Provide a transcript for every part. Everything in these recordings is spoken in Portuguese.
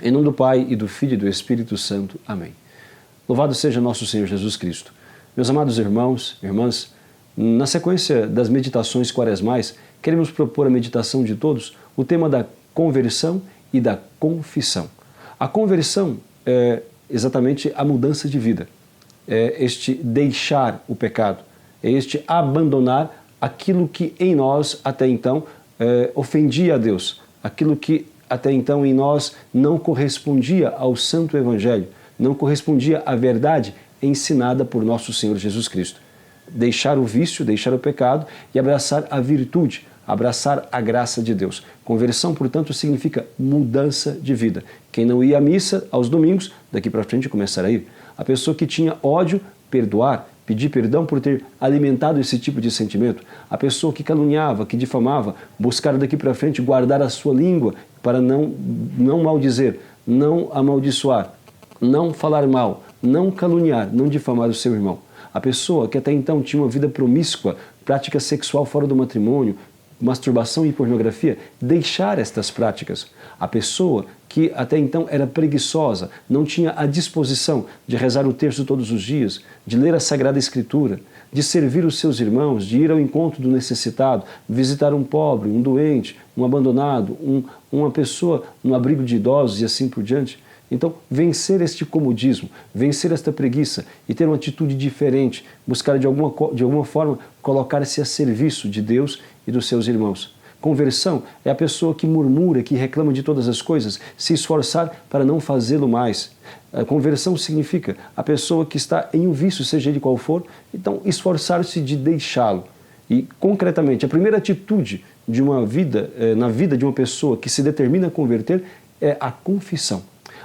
Em nome do Pai, e do Filho e do Espírito Santo. Amém. Louvado seja nosso Senhor Jesus Cristo. Meus amados irmãos e irmãs, na sequência das meditações quaresmais, queremos propor a meditação de todos o tema da conversão e da confissão. A conversão é exatamente a mudança de vida, é este deixar o pecado, é este abandonar aquilo que em nós até então ofendia a Deus, aquilo que até então em nós não correspondia ao Santo Evangelho, não correspondia à verdade ensinada por nosso Senhor Jesus Cristo. Deixar o vício, deixar o pecado e abraçar a virtude, abraçar a graça de Deus. Conversão, portanto, significa mudança de vida. Quem não ia à missa aos domingos, daqui para frente começar a ir. A pessoa que tinha ódio, perdoar, pedir perdão por ter alimentado esse tipo de sentimento. A pessoa que caluniava, que difamava, buscar daqui para frente guardar a sua língua para não maldizer, não amaldiçoar, não falar mal, não caluniar, não difamar o seu irmão. A pessoa que até então tinha uma vida promíscua, prática sexual fora do matrimônio, masturbação e pornografia, deixar estas práticas. A pessoa que até então era preguiçosa, não tinha a disposição de rezar o terço todos os dias, de ler a Sagrada Escritura, de servir os seus irmãos, de ir ao encontro do necessitado, visitar um pobre, um doente, um abandonado, uma pessoa no abrigo de idosos e assim por diante. Então, vencer este comodismo, vencer esta preguiça e ter uma atitude diferente, buscar de alguma forma colocar-se a serviço de Deus e dos seus irmãos. Conversão é a pessoa que murmura, que reclama de todas as coisas, se esforçar para não fazê-lo mais. A conversão significa a pessoa que está em um vício, seja ele qual for, então esforçar-se de deixá-lo. E, concretamente, a primeira atitude de uma vida, na vida de uma pessoa que se determina a converter é a confissão.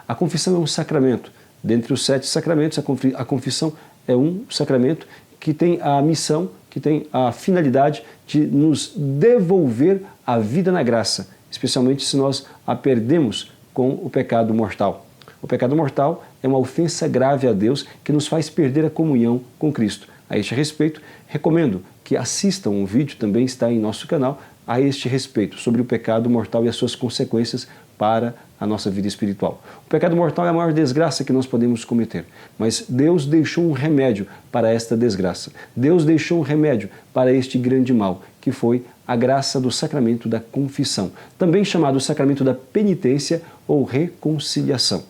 A confissão é um sacramento. Dentre os 7 sacramentos, a confissão é um sacramento que tem a missão, que tem a finalidade de nos devolver a vida na graça, especialmente se nós a perdemos com o pecado mortal. O pecado mortal é uma ofensa grave a Deus que nos faz perder a comunhão com Cristo. A este respeito, recomendo que assistam um vídeo, também está em nosso canal, a este respeito, sobre o pecado mortal e as suas consequências para a nossa vida espiritual. O pecado mortal é a maior desgraça que nós podemos cometer, mas Deus deixou um remédio para esta desgraça. Deus deixou um remédio para este grande mal, que foi a graça do sacramento da confissão, também chamado sacramento da penitência ou reconciliação.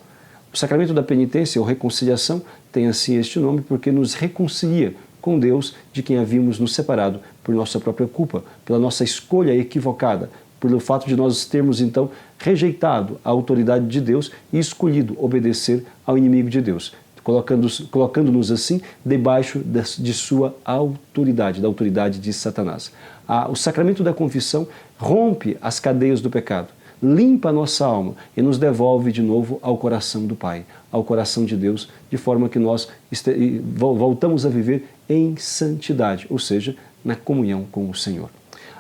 O sacramento da penitência ou reconciliação tem assim este nome porque nos reconcilia com Deus, de quem havíamos nos separado por nossa própria culpa, pela nossa escolha equivocada, pelo fato de nós termos então rejeitado a autoridade de Deus e escolhido obedecer ao inimigo de Deus, colocando-nos assim debaixo de sua autoridade, da autoridade de Satanás. O sacramento da confissão rompe as cadeias do pecado, limpa a nossa alma e nos devolve de novo ao coração do Pai, ao coração de Deus, de forma que nós voltamos a viver em santidade, ou seja, na comunhão com o Senhor.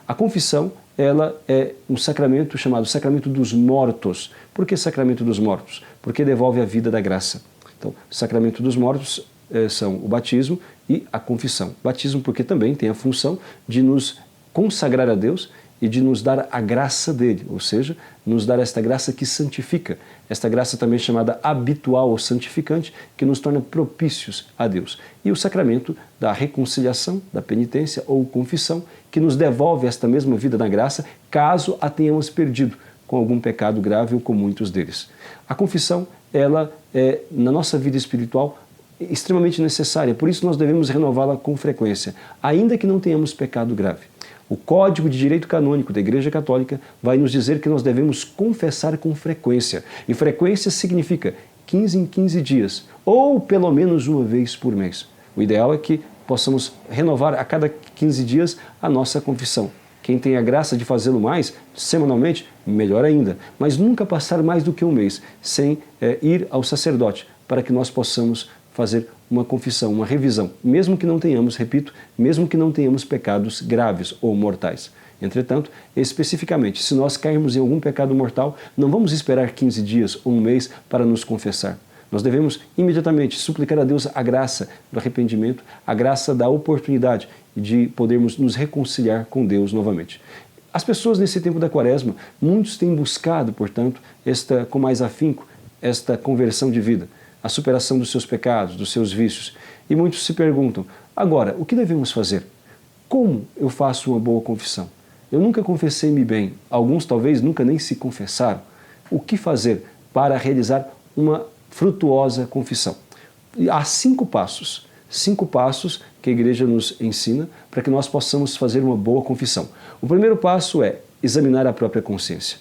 A confissão, ela é um sacramento chamado sacramento dos mortos. Por que sacramento dos mortos? Porque devolve a vida da graça. Então, o sacramento dos mortos são o batismo e a confissão. Batismo porque também tem a função de nos consagrar a Deus e de nos dar a graça dele, ou seja, nos dar esta graça que santifica, esta graça também chamada habitual ou santificante, que nos torna propícios a Deus. E o sacramento da reconciliação, da penitência ou confissão, que nos devolve esta mesma vida na graça, caso a tenhamos perdido com algum pecado grave ou com muitos deles. A confissão, ela é, na nossa vida espiritual, extremamente necessária, por isso nós devemos renová-la com frequência, ainda que não tenhamos pecado grave. O Código de Direito Canônico da Igreja Católica vai nos dizer que nós devemos confessar com frequência. E frequência significa 15 em 15 dias, ou pelo menos uma vez por mês. O ideal é que possamos renovar a cada 15 dias a nossa confissão. Quem tem a graça de fazê-lo mais, semanalmente, melhor ainda. Mas nunca passar mais do que um mês sem ir ao sacerdote, para que nós possamos fazer uma confissão, uma revisão, mesmo que não tenhamos, repito, mesmo que não tenhamos pecados graves ou mortais. Entretanto, especificamente, se nós cairmos em algum pecado mortal, não vamos esperar 15 dias ou um mês para nos confessar. Nós devemos imediatamente suplicar a Deus a graça do arrependimento, a graça da oportunidade de podermos nos reconciliar com Deus novamente. As pessoas nesse tempo da Quaresma, muitos têm buscado, portanto, com mais afinco, esta conversão de vida, a superação dos seus pecados, dos seus vícios. E muitos se perguntam, agora, o que devemos fazer? Como eu faço uma boa confissão? Eu nunca confessei-me bem, alguns talvez nunca nem se confessaram. O que fazer para realizar uma frutuosa confissão? E há 5 passos que a igreja nos ensina para que nós possamos fazer uma boa confissão. O primeiro passo é examinar a própria consciência.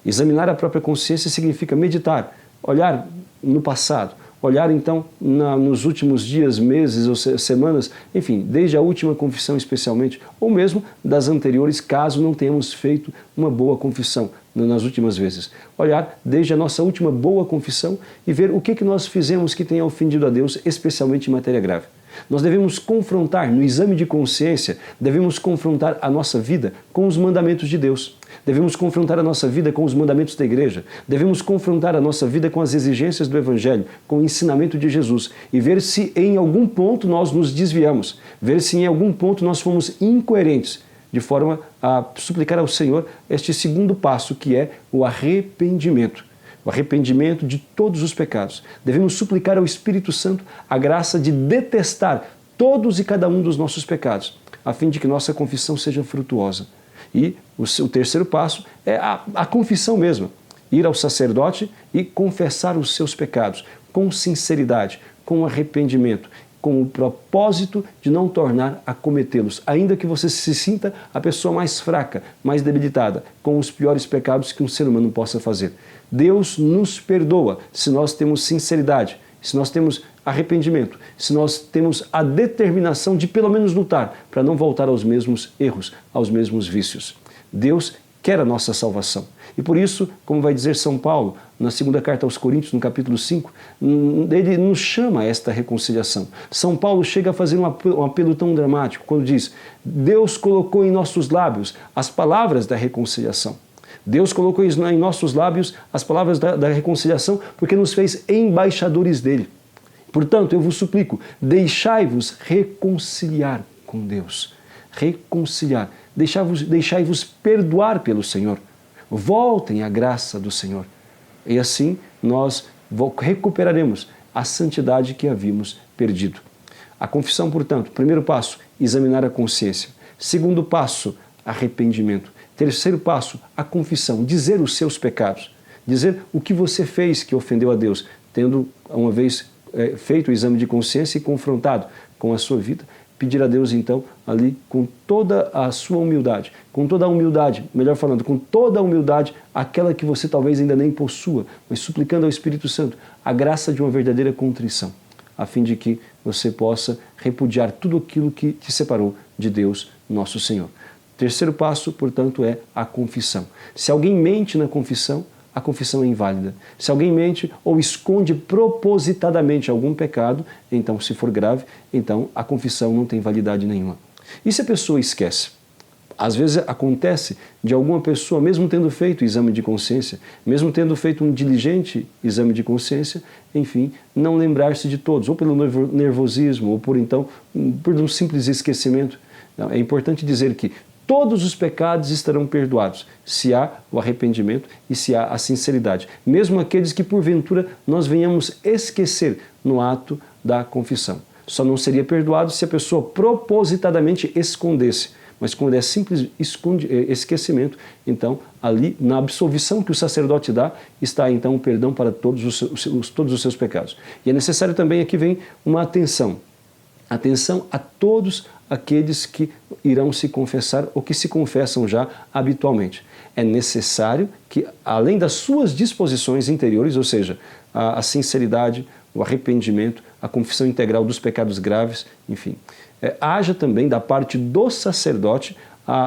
Examinar a própria consciência significa meditar, olhar no passado, olhar então nos últimos dias, meses ou semanas, enfim, desde a última confissão especialmente, ou mesmo das anteriores, caso não tenhamos feito uma boa confissão nas últimas vezes. Olhar desde a nossa última boa confissão e ver o que nós fizemos que tenha ofendido a Deus, especialmente em matéria grave. Nós devemos confrontar, no exame de consciência, devemos confrontar a nossa vida com os mandamentos de Deus. Devemos confrontar a nossa vida com os mandamentos da igreja. Devemos confrontar a nossa vida com as exigências do Evangelho, com o ensinamento de Jesus e ver se em algum ponto nós nos desviamos, ver se em algum ponto nós fomos incoerentes, de forma a suplicar ao Senhor este segundo passo, que é o arrependimento. O arrependimento de todos os pecados. Devemos suplicar ao Espírito Santo a graça de detestar todos e cada um dos nossos pecados, a fim de que nossa confissão seja frutuosa. E o terceiro passo é a confissão mesma. Ir ao sacerdote e confessar os seus pecados com sinceridade, com arrependimento, com o propósito de não tornar a cometê-los, ainda que você se sinta a pessoa mais fraca, mais debilitada, com os piores pecados que um ser humano possa fazer. Deus nos perdoa se nós temos sinceridade, se nós temos arrependimento, se nós temos a determinação de pelo menos lutar para não voltar aos mesmos erros, aos mesmos vícios. Deus quer a nossa salvação. E por isso, como vai dizer São Paulo, na segunda carta aos Coríntios, no capítulo 5, ele nos chama a esta reconciliação. São Paulo chega a fazer um apelo tão dramático, quando diz, Deus colocou em nossos lábios as palavras da reconciliação. Deus colocou em nossos lábios as palavras da reconciliação porque nos fez embaixadores dele. Portanto, eu vos suplico, deixai-vos reconciliar com Deus. Reconciliar. Deixai-vos perdoar pelo Senhor. Voltem à graça do Senhor. E assim nós recuperaremos a santidade que havíamos perdido. A confissão, portanto, primeiro passo, examinar a consciência. Segundo passo, arrependimento. Terceiro passo, a confissão, dizer os seus pecados. Dizer o que você fez que ofendeu a Deus, tendo uma vez feito o exame de consciência e confrontado com a sua vida, pedir a Deus então ali com toda a sua humildade, com toda a humildade, melhor falando, com toda a humildade, aquela que você talvez ainda nem possua, mas suplicando ao Espírito Santo a graça de uma verdadeira contrição, a fim de que você possa repudiar tudo aquilo que te separou de Deus, nosso Senhor. Terceiro passo, portanto, é a confissão. Se alguém mente na confissão, a confissão é inválida. Se alguém mente ou esconde propositadamente algum pecado, então, se for grave, então a confissão não tem validade nenhuma. E se a pessoa esquece? Às vezes acontece de alguma pessoa, mesmo tendo feito o exame de consciência, mesmo tendo feito um diligente exame de consciência, enfim, não lembrar-se de todos, ou pelo nervosismo, ou por um simples esquecimento. Não, é importante dizer que todos os pecados estarão perdoados, se há o arrependimento e se há a sinceridade. Mesmo aqueles que, porventura, nós venhamos esquecer no ato da confissão. Só não seria perdoado se a pessoa propositadamente escondesse. Mas quando é simples esquecimento, então, ali, na absolvição que o sacerdote dá, está, então, o perdão para todos os seus pecados. E é necessário também, aqui vem uma atenção. Atenção a todos aqueles que irão se confessar ou que se confessam já habitualmente. É necessário que, além das suas disposições interiores, ou seja, a sinceridade, o arrependimento, a confissão integral dos pecados graves, enfim, haja também da parte do sacerdote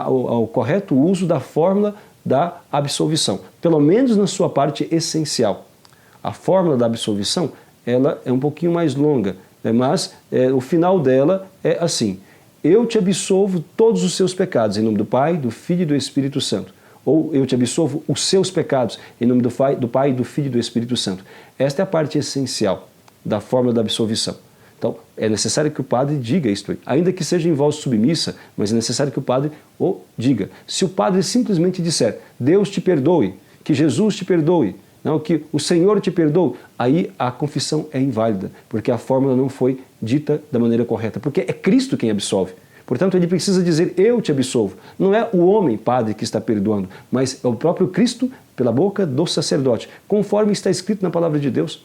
o correto uso da fórmula da absolvição, pelo menos na sua parte essencial. A fórmula da absolvição, ela é um pouquinho mais longa, mas o final dela é assim: eu te absolvo todos os seus pecados, em nome do Pai, do Filho e do Espírito Santo. Ou eu te absolvo os seus pecados, em nome do Pai, do Filho e do Espírito Santo. Esta é a parte essencial da fórmula da absolvição. Então, é necessário que o padre diga isto, ainda que seja em voz submissa, mas é necessário que o padre o diga. Se o padre simplesmente disser, Deus te perdoe, que Jesus te perdoe, não, que o Senhor te perdoou, aí a confissão é inválida, porque a fórmula não foi dita da maneira correta, porque é Cristo quem absolve. Portanto, ele precisa dizer, eu te absolvo. Não é o homem, padre, que está perdoando, mas é o próprio Cristo pela boca do sacerdote, conforme está escrito na palavra de Deus.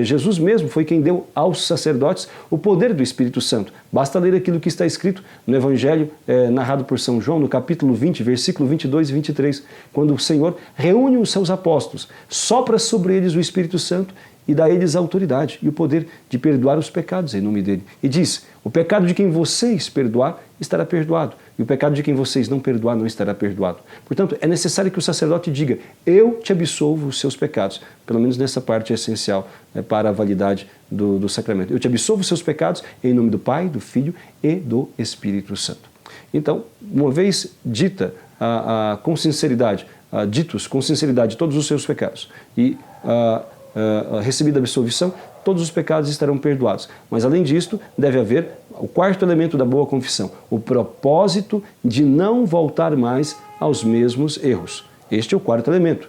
Jesus mesmo foi quem deu aos sacerdotes o poder do Espírito Santo. Basta ler aquilo que está escrito no Evangelho narrado por São João, no capítulo 20, versículo 22 e 23, quando o Senhor reúne os seus apóstolos, sopra sobre eles o Espírito Santo e dá a eles a autoridade e o poder de perdoar os pecados em nome dele. E diz, o pecado de quem vocês perdoar estará perdoado, e o pecado de quem vocês não perdoar não estará perdoado. Portanto, é necessário que o sacerdote diga, eu te absolvo os seus pecados, pelo menos nessa parte essencial para a validade do sacramento. Eu te absolvo os seus pecados em nome do Pai, do Filho e do Espírito Santo. Então, uma vez dita com sinceridade, ditos com sinceridade todos os seus pecados e recebida a absolvição, todos os pecados estarão perdoados. Mas além disto, deve haver o quarto elemento da boa confissão, o propósito de não voltar mais aos mesmos erros. Este é o quarto elemento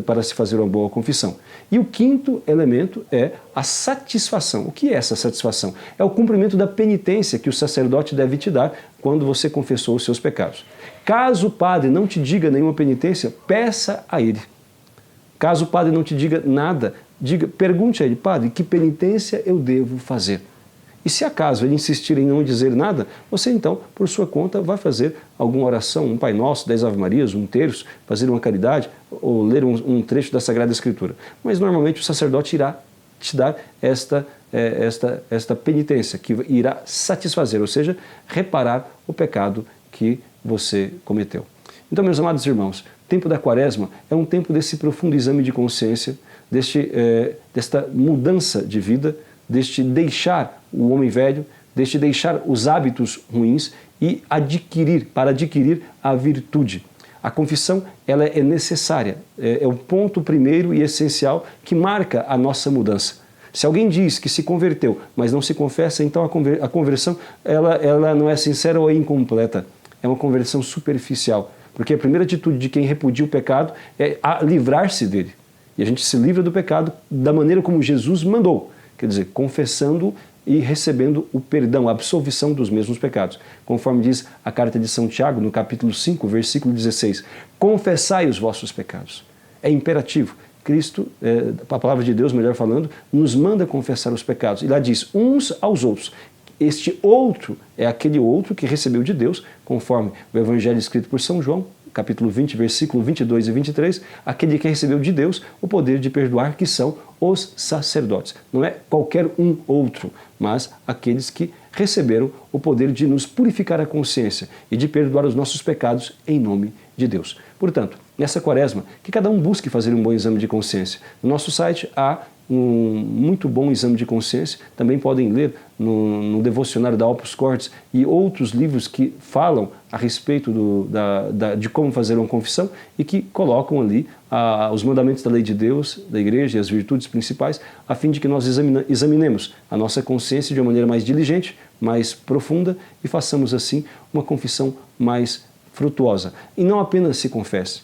para se fazer uma boa confissão. E o quinto elemento é a satisfação. O que é essa satisfação? É o cumprimento da penitência que o sacerdote deve te dar quando você confessou os seus pecados. Caso o padre não te diga nenhuma penitência, peça a ele. Caso o padre não te diga nada, pergunte a ele, padre, que penitência eu devo fazer? E se acaso ele insistir em não dizer nada, você então, por sua conta, vai fazer alguma oração, um Pai Nosso, 10 Ave Marias, um terço, fazer uma caridade ou ler um trecho da Sagrada Escritura. Mas normalmente o sacerdote irá te dar esta penitência, que irá satisfazer, ou seja, reparar o pecado que você cometeu. Então, meus amados irmãos, o tempo da Quaresma é um tempo desse profundo exame de consciência, desta mudança de vida, deste deixar o homem velho, deste deixar os hábitos ruins e para adquirir a virtude. A confissão ela é necessária, é o ponto primeiro e essencial que marca a nossa mudança. Se alguém diz que se converteu, mas não se confessa, então a conversão ela não é sincera ou é incompleta. É uma conversão superficial. Porque a primeira atitude de quem repudia o pecado é livrar-se dele. E a gente se livra do pecado da maneira como Jesus mandou. Quer dizer, confessando e recebendo o perdão, a absolvição dos mesmos pecados. Conforme diz a carta de São Tiago, no capítulo 5, versículo 16. Confessai os vossos pecados. É imperativo. Cristo, a palavra de Deus, melhor falando, nos manda confessar os pecados. E lá diz, uns aos outros. Este outro é aquele outro que recebeu de Deus, conforme o Evangelho escrito por São João, capítulo 20, versículo 22 e 23, aquele que recebeu de Deus o poder de perdoar, que são os sacerdotes. Não é qualquer um outro, mas aqueles que receberam o poder de nos purificar a consciência e de perdoar os nossos pecados em nome de Deus. Portanto, nessa Quaresma, que cada um busque fazer um bom exame de consciência. No nosso site há um muito bom exame de consciência. Também podem ler no devocionário da Opus Cortes e outros livros que falam a respeito de como fazer uma confissão e que colocam ali os mandamentos da lei de Deus, da Igreja e as virtudes principais, a fim de que nós examinemos a nossa consciência de uma maneira mais diligente, mais profunda e façamos assim uma confissão mais frutuosa. E não apenas se confesse.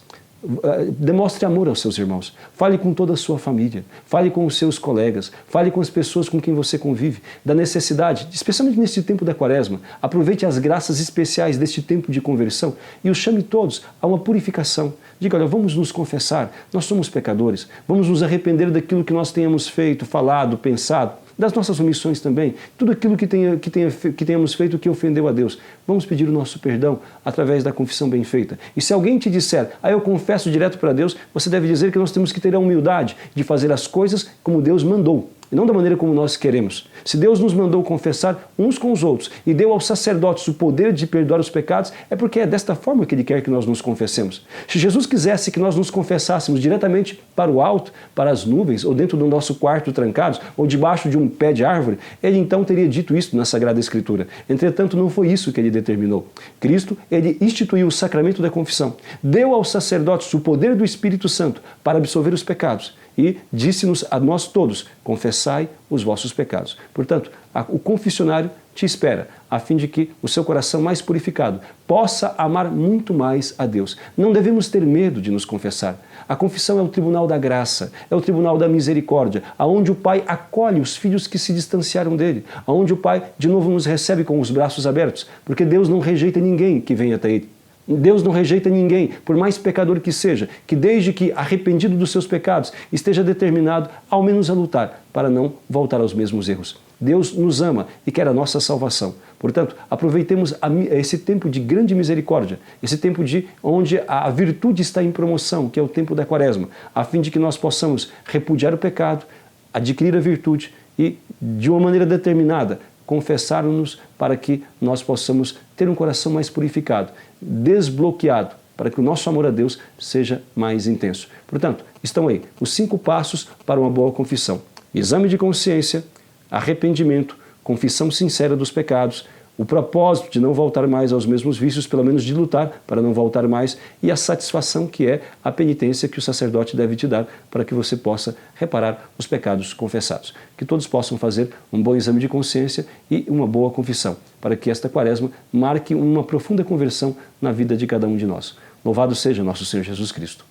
Demonstre amor aos seus irmãos, fale com toda a sua família, fale com os seus colegas, fale com as pessoas com quem você convive, da necessidade, especialmente neste tempo da Quaresma, aproveite as graças especiais deste tempo de conversão e os chame todos a uma purificação. Diga, olha, vamos nos confessar, nós somos pecadores, vamos nos arrepender daquilo que nós tenhamos feito, falado, pensado, das nossas omissões também, tudo aquilo que tenhamos feito que ofendeu a Deus. Vamos pedir o nosso perdão através da confissão bem feita. E se alguém te disser, eu confesso direto para Deus, você deve dizer que nós temos que ter a humildade de fazer as coisas como Deus mandou, e não da maneira como nós queremos. Se Deus nos mandou confessar uns com os outros e deu aos sacerdotes o poder de perdoar os pecados, é porque é desta forma que Ele quer que nós nos confessemos. Se Jesus quisesse que nós nos confessássemos diretamente para o alto, para as nuvens, ou dentro do nosso quarto trancados, ou debaixo de um pé de árvore, Ele então teria dito isso na Sagrada Escritura. Entretanto, não foi isso que Ele determinou. Cristo, Ele instituiu o sacramento da confissão, deu aos sacerdotes o poder do Espírito Santo para absolver os pecados, e disse-nos a nós todos, confessai os vossos pecados. Portanto, o confessionário te espera, a fim de que o seu coração mais purificado possa amar muito mais a Deus. Não devemos ter medo de nos confessar. A confissão é o tribunal da graça, é o tribunal da misericórdia, aonde o Pai acolhe os filhos que se distanciaram dele, aonde o Pai de novo nos recebe com os braços abertos, porque Deus não rejeita ninguém que venha até ele. Deus não rejeita ninguém, por mais pecador que seja, que desde que arrependido dos seus pecados, esteja determinado ao menos a lutar para não voltar aos mesmos erros. Deus nos ama e quer a nossa salvação. Portanto, aproveitemos esse tempo de grande misericórdia, esse tempo onde a virtude está em promoção, que é o tempo da Quaresma, a fim de que nós possamos repudiar o pecado, adquirir a virtude e, de uma maneira determinada, confessar-nos para que nós possamos ter um coração mais purificado, desbloqueado, para que o nosso amor a Deus seja mais intenso. Portanto, estão aí os 5 passos para uma boa confissão: exame de consciência, arrependimento, confissão sincera dos pecados, o propósito de não voltar mais aos mesmos vícios, pelo menos de lutar para não voltar mais, e a satisfação que é a penitência que o sacerdote deve te dar para que você possa reparar os pecados confessados. Que todos possam fazer um bom exame de consciência e uma boa confissão, para que esta Quaresma marque uma profunda conversão na vida de cada um de nós. Louvado seja nosso Senhor Jesus Cristo.